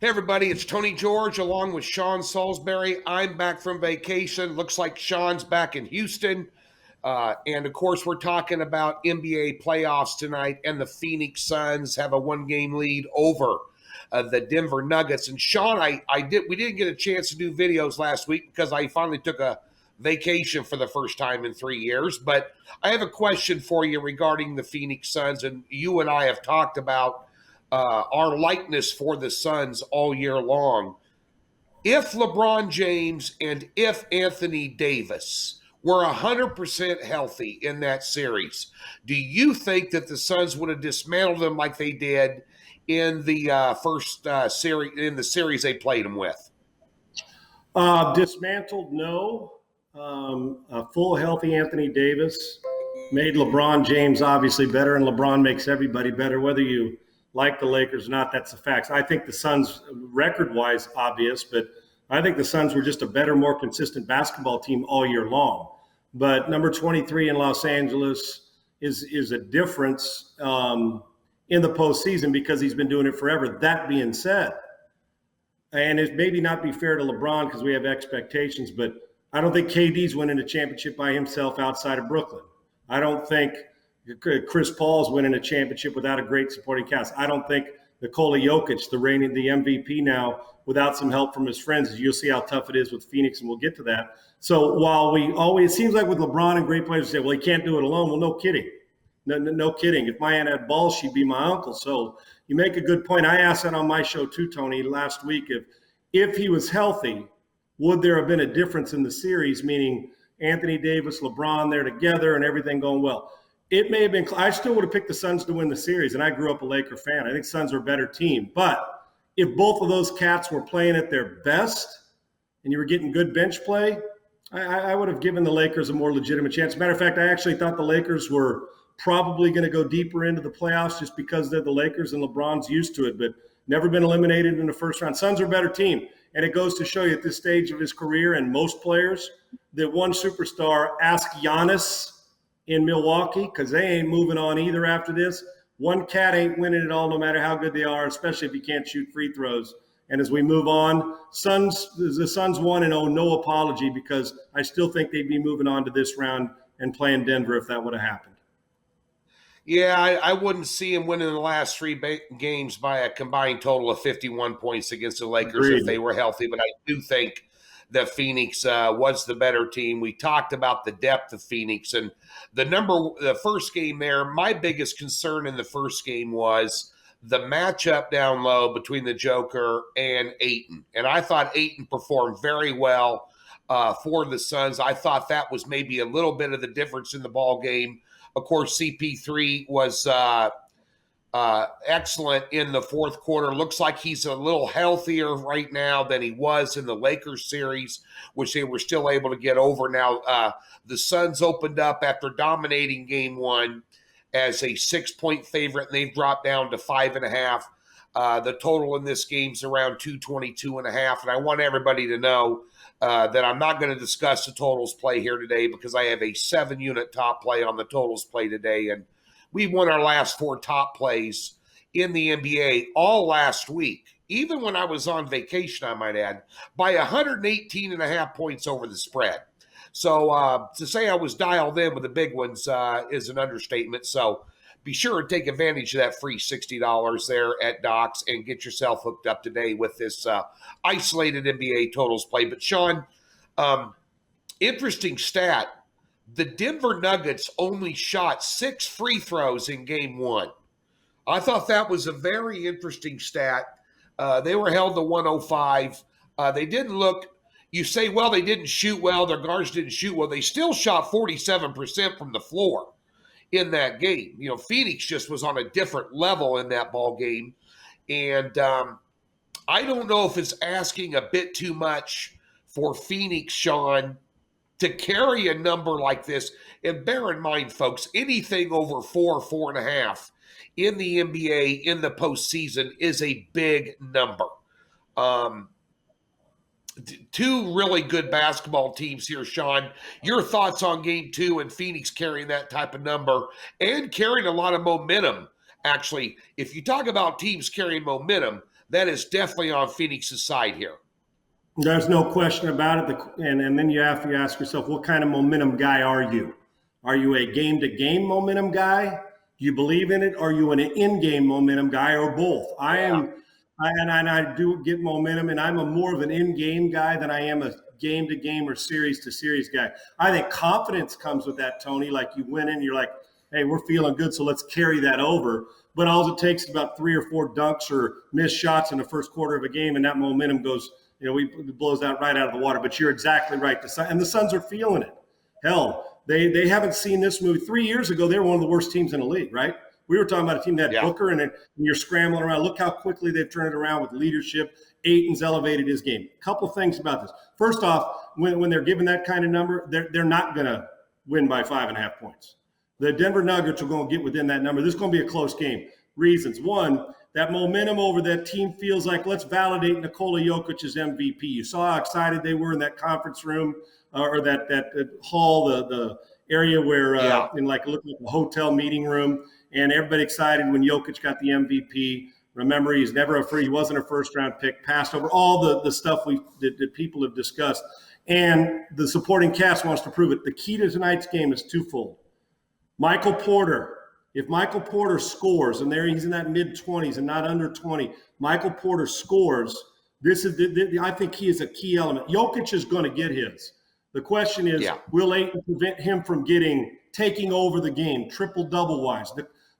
Hey everybody, it's Tony George along with Sean Salisbury. I'm back from vacation. Looks like Sean's back in Houston. And of course, we're talking about NBA playoffs tonight, and the Phoenix Suns have a one-game lead over the Denver Nuggets. And Sean, we didn't get a chance to do videos last week because I finally took a vacation for the first time in 3 years. But I have a question for you regarding the Phoenix Suns, and you and I have talked about our likeness for the Suns all year long. If LeBron James and if Anthony Davis were 100% healthy in that series, do you think that the Suns would have dismantled them like they did in the first series, in the series they played them with? Dismantled, no. A full, healthy Anthony Davis made LeBron James obviously better, and LeBron makes everybody better, whether you like the Lakers or not. That's the facts. I think the Suns, record-wise, obvious, but I think the Suns were just a better, more consistent basketball team all year long. But number 23 in Los Angeles is a difference in the postseason because he's been doing it forever. That being said, and it maybe not be fair to LeBron because we have expectations, but I don't think KD's winning a championship by himself outside of Brooklyn. I don't think Chris Paul's winning a championship without a great supporting cast. I don't think Nikola Jokic, the MVP now, without some help from his friends. You'll see how tough it is with Phoenix, and we'll get to that. So while it seems like with LeBron and great players say, well, he can't do it alone. Well, no kidding. No kidding. If my aunt had balls, she'd be my uncle. So you make a good point. I asked that on my show too, Tony, last week. If he was healthy, would there have been a difference in the series, meaning Anthony Davis, LeBron, they're together and everything going well? It may have been – I still would have picked the Suns to win the series, and I grew up a Laker fan. I think Suns are a better team. But if both of those cats were playing at their best and you were getting good bench play, I would have given the Lakers a more legitimate chance. As a matter of fact, I actually thought the Lakers were probably going to go deeper into the playoffs just because they're the Lakers and LeBron's used to it, but never been eliminated in the first round. Suns are a better team. And it goes to show you at this stage of his career and most players that one superstar, ask Giannis in Milwaukee, because they ain't moving on either after this. One cat ain't winning it all, no matter how good they are, especially if you can't shoot free throws. And as we move on, the Suns won, and no apology, because I still think they'd be moving on to this round and playing Denver if that would have happened. Yeah, I wouldn't see him winning the last three games by a combined total of 51 points against the Lakers Agreed. If they were healthy. But I do think that Phoenix was the better team. We talked about the depth of Phoenix and the first game there. My biggest concern in the first game was the matchup down low between the Joker and Ayton. And I thought Ayton performed very well for the Suns. I thought that was maybe a little bit of the difference in the ball game. Of course, CP3 was excellent in the fourth quarter. Looks like he's a little healthier right now than he was in the Lakers series, which they were still able to get over. Now, the Suns opened up after dominating game one as a 6-point favorite, and they've dropped down to 5.5. The total in this game is around 222.5, and I want everybody to know that I'm not going to discuss the totals play here today because I have a 7-unit top play on the totals play today, and we won our last 4 top plays in the NBA all last week, even when I was on vacation, I might add, by 118.5 points over the spread. So to say I was dialed in with the big ones is an understatement. So be sure to take advantage of that free $60 there at Docs and get yourself hooked up today with this isolated NBA totals play. But Sean, interesting stat. The Denver Nuggets only shot 6 free throws in game one. I thought that was a very interesting stat. They were held to 105. They didn't look, you say, well, they didn't shoot well. Their guards didn't shoot well. They still shot 47% from the floor in that game. You know, Phoenix just was on a different level in that ball game. And I don't know if it's asking a bit too much for Phoenix, Sean, to carry a number like this. And bear in mind, folks, anything over 4.5 in the NBA in the postseason is a big number. Two really good basketball teams here, Sean. Your thoughts on game two and Phoenix carrying that type of number and carrying a lot of momentum. Actually, if you talk about teams carrying momentum, that is definitely on Phoenix's side here. There's no question about it. And then you have to ask yourself, what kind of momentum guy are you? Are you a game-to-game momentum guy? Do you believe in it? Are you an in-game momentum guy, or both? I do get momentum, and I'm more of an in-game guy than I am a game-to-game or series-to-series guy. I think confidence comes with that, Tony. Like, you win in, you're like, hey, we're feeling good, so let's carry that over. But all it takes is about 3 or 4 dunks or missed shots in the first quarter of a game, and that momentum goes, it blows that right out of the water. But you're exactly right. And the Suns are feeling it. Hell, they haven't seen this movie. 3 years ago, they were one of the worst teams in the league, right? We were talking about a team that had Booker, and you're scrambling around. Look how quickly they've turned it around with leadership. Ayton's elevated his game. A couple things about this. First off, when they're given that kind of number, they're not going to win by 5.5 points. The Denver Nuggets are going to get within that number. This is going to be a close game. Reasons. One, that momentum over that team feels like, let's validate Nikola Jokic's MVP. You saw how excited they were in that conference room or that hall, the area where in like a hotel meeting room, and everybody excited when Jokic got the MVP. Remember, he wasn't a first round pick, passed over all the stuff that people have discussed. And the supporting cast wants to prove it. The key to tonight's game is twofold. Michael Porter. If Michael Porter scores, and he's in that mid-20s and not under 20, Michael Porter scores, I think he is a key element. Jokic is going to get his. The question is, will Ayton prevent him from taking over the game, triple-double wise?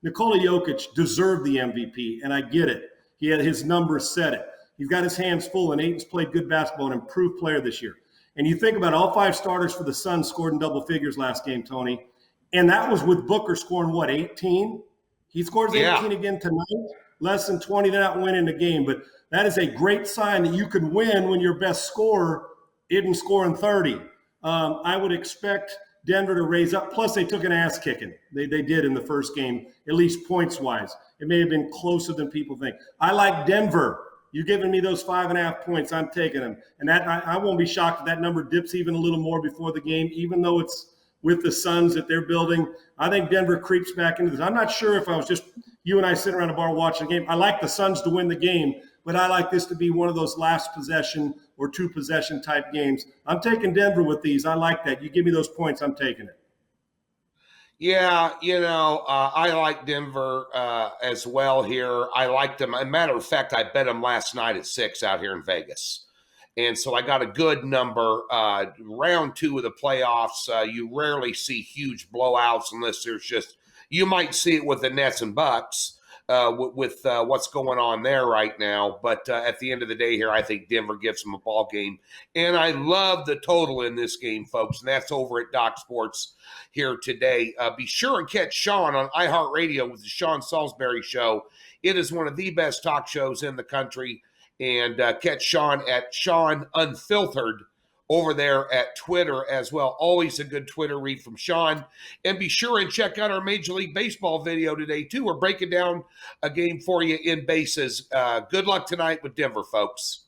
Nikola Jokic deserved the MVP, and I get it. He had his numbers said it. He's got his hands full, and Ayton's played good basketball, an improved player this year. And you think about all 5 starters for the Suns scored in double figures last game, Tony. And that was with Booker scoring, 18? He scores 18 again tonight, less than 20. They're not winning the game. But that is a great sign that you can win when your best scorer isn't scoring 30. I would expect Denver to raise up. Plus, they took an ass kicking. They did in the first game, at least points-wise. It may have been closer than people think. I like Denver. You're giving me those 5.5 points. I'm taking them. And that I won't be shocked if that number dips even a little more before the game, even though it's with the Suns that they're building. I think Denver creeps back into this. I'm not sure if I was just you and I sitting around a bar watching the game. I like the Suns to win the game, but I like this to be one of those last possession or 2 possession type games. I'm taking Denver with these. I like that. You give me those points, I'm taking it. Yeah, I like Denver as well here. I like them. As a matter of fact, I bet them last night at 6 out here in Vegas. And so I got a good number. Round 2 of the playoffs, you rarely see huge blowouts unless you might see it with the Nets and Bucks with what's going on there right now. But at the end of the day here, I think Denver gives them a ball game. And I love the total in this game, folks. And that's over at Doc Sports here today. Be sure and catch Sean on iHeartRadio with the Sean Salisbury Show. It is one of the best talk shows in the country. And catch Sean at Sean Unfiltered over there at Twitter as well. Always a good Twitter read from Sean. And be sure and check out our Major League Baseball video today, too. We're breaking down a game for you in bases. Good luck tonight with Denver, folks.